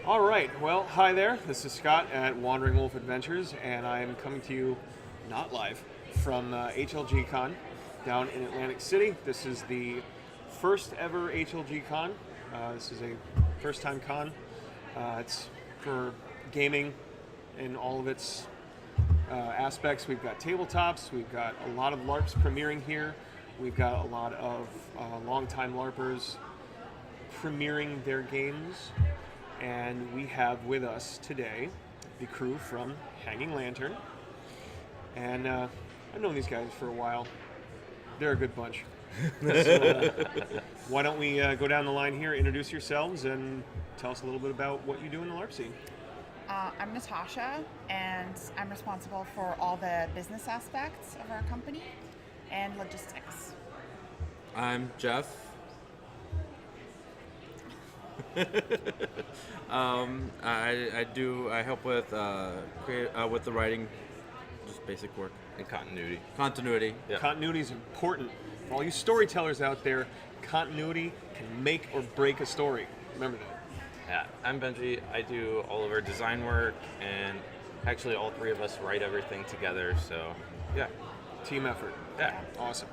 All right. Well, hi there. This is Scott at Wandering Wolf Adventures, and I'm coming to you not live from HLG Con down in Atlantic City. This is the first ever HLG Con. This is a first time con. It's for gaming in all of its aspects. We've got tabletops, we've got a lot of LARPs premiering here, we've got a lot of longtime LARPers premiering their games. And we have with us today the crew from Hanging Lantern. And I've known these guys for a while. They're a good bunch. So, why don't we go down the line here, introduce yourselves, and tell us a little bit about what you do in the LARP scene. I'm Natasha, and I'm responsible for all the business aspects of our company and logistics. I'm Jeff. I help with with the writing, just basic work And continuity. continuity. Yeah. Continuity is important. For all you storytellers out there, continuity can make or break a story. Remember that. Yeah, I'm Benji. I do all of our design work, and actually all three of us write everything together. So, yeah. Team effort. Yeah. Awesome.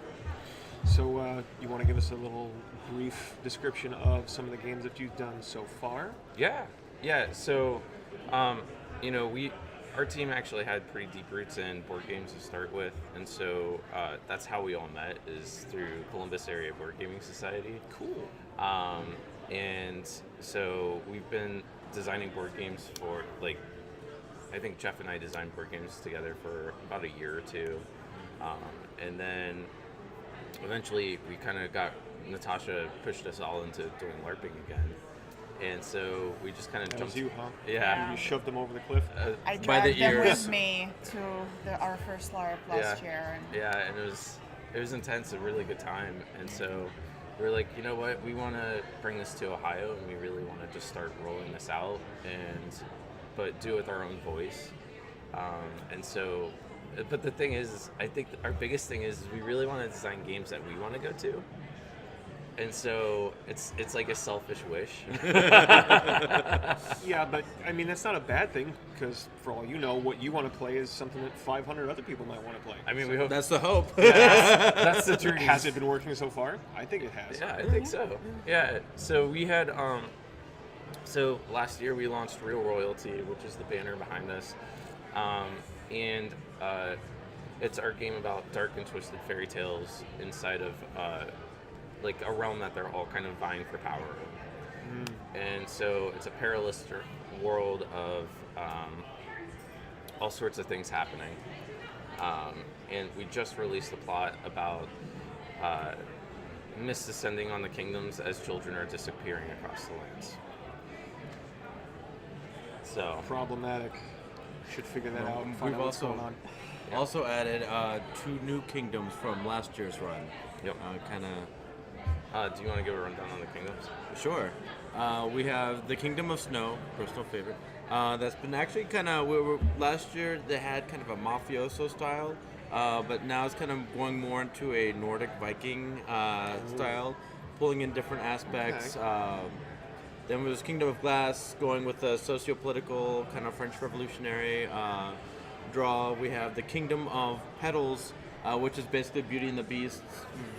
So you want to give us a little brief description of some of the games that you've done so far? Yeah. So, our team actually had pretty deep roots in board games to start with, and so that's how we all met, is through Columbus Area Board Gaming Society. Cool. And so we've been designing board games for, I think Jeff and I designed board games together for about a year or two. And then eventually we kind of Natasha pushed us all into doing LARPing again. And so we just kind of That jumped. was you, huh? Yeah. You shoved them over the cliff? I By the dragged them ears. with me to our first LARP last year. And Yeah, and it was intense, a really good time. And so we were like, you know what, we want to bring this to Ohio, and we really want to just start rolling this out, but do it with our own voice. And so, but the thing is, I think our biggest thing is we really want to design games that we want to go to. And so it's like a selfish wish. Yeah, but I mean, that's not a bad thing, because for all you know, what you want to play is something that 500 other people might want to play. I mean, we hope That's the hope. that's the truth. Has it been working so far? I think it has. Yeah, I think so. Yeah, so we had, so last year we launched Real Royalty, which is the banner behind us, and it's our game about dark and twisted fairy tales inside of a realm that they're all kind of vying for power in. And so it's a perilous world of all sorts of things happening. And we just released a plot about mists descending on the kingdoms as children are disappearing across the lands. So, Problematic. Should figure that out and find We've out what's going on. also added 2 new kingdoms from last year's run. Yep. Do you want to give a rundown on the kingdoms? Sure. We have the Kingdom of Snow, personal favorite. That's been actually kind of, last year they had kind of a mafioso style, but now it's kind of going more into a Nordic Viking style, pulling in different aspects. Okay. Then there's Kingdom of Glass, going with the socio-political kind of French Revolutionary draw. We have the Kingdom of Petals, which is basically Beauty and the Beast's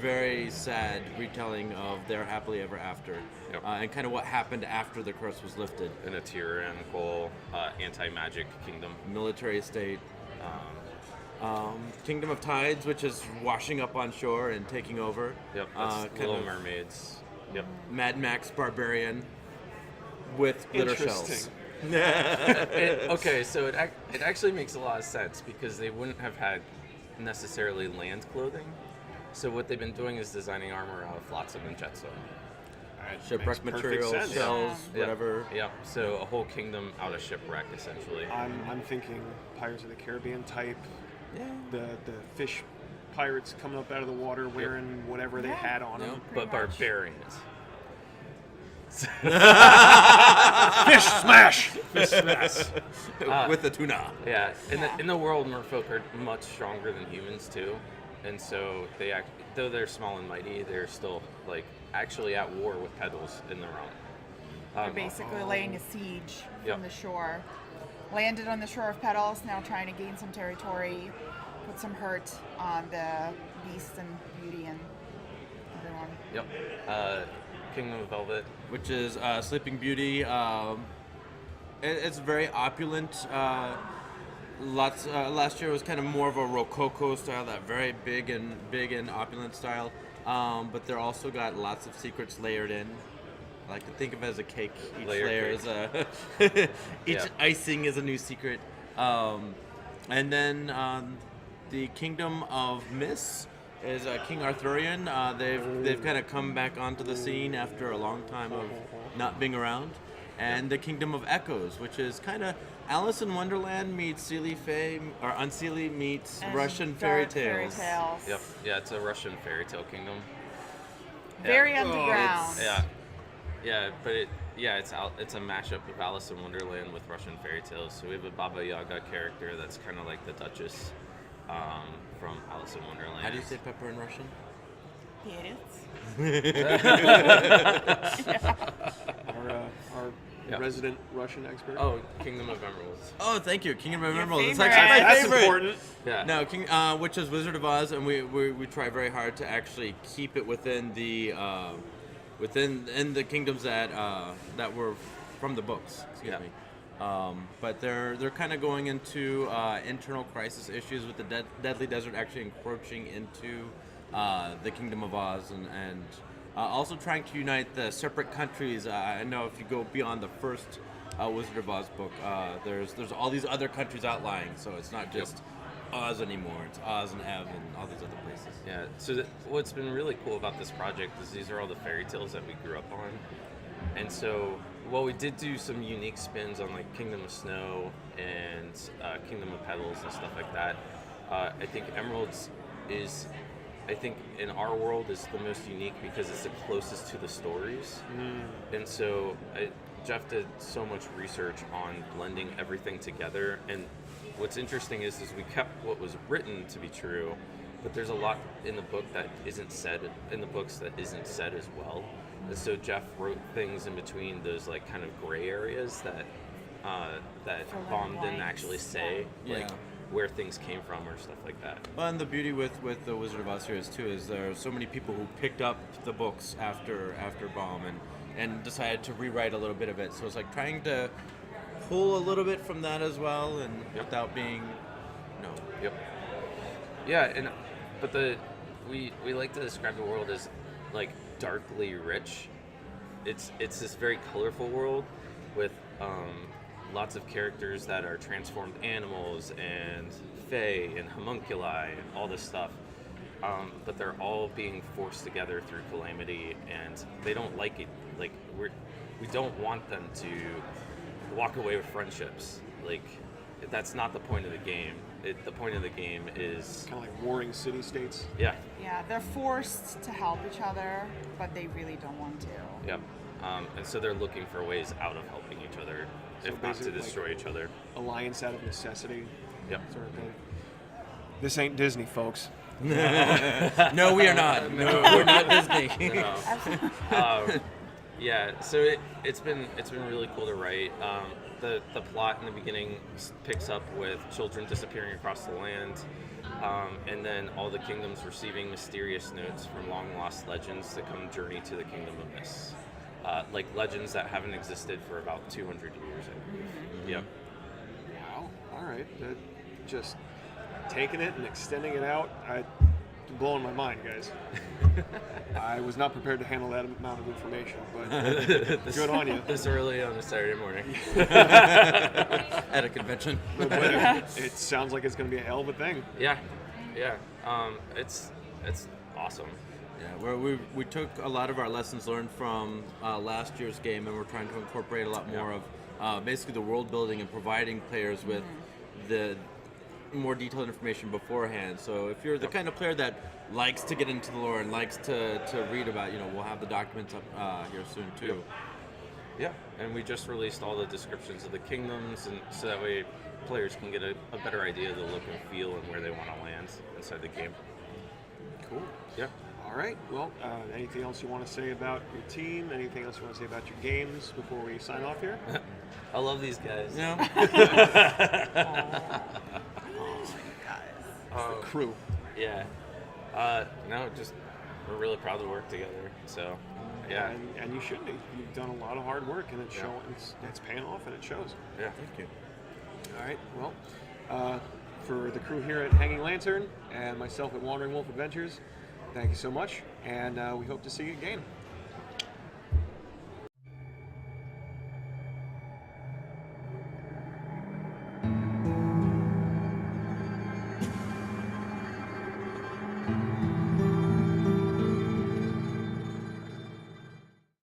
very sad retelling of their happily ever after, Yep. and kind of what happened after the curse was lifted. In a tyrannical, anti-magic kingdom. Military state. Kingdom of Tides, which is washing up on shore and taking over. Yep, that's Kind Little of Mermaids. Yep. Mad Max Barbarian with glitter shells. Interesting. Okay, so it actually makes a lot of sense, because they wouldn't have had necessarily land clothing. So what they've been doing is designing armor out of flotsam and jetsam. Makes Shipwreck perfect materials, sense. shells, Yeah. whatever. Yeah, so a whole kingdom out of shipwreck, essentially. I'm thinking Pirates of the Caribbean type. Yeah. The fish pirates coming up out of the water wearing whatever they Yeah. had on Yep. them. But barbarians. Fish smash! Fish smash. With the tuna. Yeah, in the world, merfolk are much stronger than humans too, and so though they're small and mighty, they're still actually at war with pedals in the realm. They're basically laying a siege Yep. from the shore. Landed on the shore of Petals, now trying to gain some territory, put some hurt on the Beast and Beauty and everyone. Yep. Kingdom of Velvet. which is Sleeping Beauty. It's very opulent. Last year was kind of more of a Rococo style, that very big and opulent style. But they're also got lots of secrets layered in. I like to think of it as a cake. Each layer is a each icing is a new secret. And then the Kingdom of Mists is King Arthurian. They've kind of come back onto the scene after a long time of not being around. And the Kingdom of Echoes, which is kind of Alice in Wonderland meets Sealy Fae, or Unseelie meets And Russian fairy dark fairy tales. tales. Yep. Yeah, it's a Russian fairy tale kingdom. Very Yeah. underground. Yeah, but it's a mashup of Alice in Wonderland with Russian fairy tales. So we have a Baba Yaga character that's kind of like the Duchess from Alice in Wonderland. How do you say pepper in Russian? Our Yeah. resident Russian expert. Oh, Kingdom of Emeralds. Oh, thank you, Kingdom of Your Emeralds. It's favorite. actually my That's favorite. important. Yeah. No, which is Wizard of Oz, and we try very hard to actually keep it within the in the kingdoms that were from the books. Excuse Yeah. me. But they're kind of going into internal crisis issues with the Deadly Desert actually encroaching into the Kingdom of Oz and also trying to unite the separate countries. I know if you go beyond the first Wizard of Oz book, there's all these other countries outlying, so it's not just Oz anymore. It's Oz and Ev and all these other places. Yeah. So what's been really cool about this project is these are all the fairy tales that we grew up on, and so while we did do some unique spins on like Kingdom of Snow and Kingdom of Petals and stuff like that, I think Emeralds is, I think in our world is the most unique because it's the closest to the stories, and so Jeff did so much research on blending everything together. And what's interesting is we kept what was written to be true, but there's a lot in the book that isn't said in the books that isn't said as well. And so Jeff wrote things in between those like kind of gray areas that Fill in Baum didn't blanks. actually say, like Yeah. where things came from or stuff like that. Well, and the beauty with the Wizard of Oz series too is there are so many people who picked up the books after Baum and decided to rewrite a little bit of it. So it's like trying to pull a little bit from that as well, and Yep. without being, Yep. Yeah, but we like to describe the world as like darkly rich. It's this very colorful world with lots of characters that are transformed animals and fae and homunculi and all this stuff. But they're all being forced together through calamity, and they don't like it. Like we don't want them to walk away with friendships. Like that's not the point of the game. The point of the game is Kind of like warring city-states. yeah. Yeah, they're forced to help each other, but they really don't want to. Yep. And so they're looking for ways out of helping each other, So if not to basically, destroy each other. Alliance out of necessity, Yep. sort of thing. This ain't Disney, folks. no, we are not. No, we're not Disney. Yeah. So it's been really cool to write. The plot in the beginning picks up with children disappearing across the land, and then all the kingdoms receiving mysterious notes from long lost legends that come journey to the Kingdom of Mists. Like legends that haven't existed for about 200 years, I believe. Yep. Wow. All right. Just taking it and extending it out. Blowing my mind, guys. I was not prepared to handle that amount of information, but good on you. This early on a Saturday morning. At a convention. But it sounds like it's going to be a hell of a thing. Yeah. It's awesome. Yeah, where we took a lot of our lessons learned from last year's game, and we're trying to incorporate a lot more of basically the world building and providing players with the more detailed information beforehand. So if you're the kind of player that likes to get into the lore and likes to read about, we'll have the documents up here soon too. Yeah, and we just released all the descriptions of the kingdoms, and so that way players can get a better idea of the look and feel and where they want to land inside the game. Cool. Yeah. All All right. Well, anything else you want to say about your team? Anything else you want to say about your games before we sign off here? I love these guys. You know, The crew. Yeah. No, just we're really proud to work together. So, yeah. And you should be. You've done a lot of hard work, and it's Yeah. showing. It's paying off, and it shows. Yeah. thank you. All right. Well, for the crew here at Hanging Lantern and myself at Wandering Wolf Adventures, thank you so much, and we hope to see you again.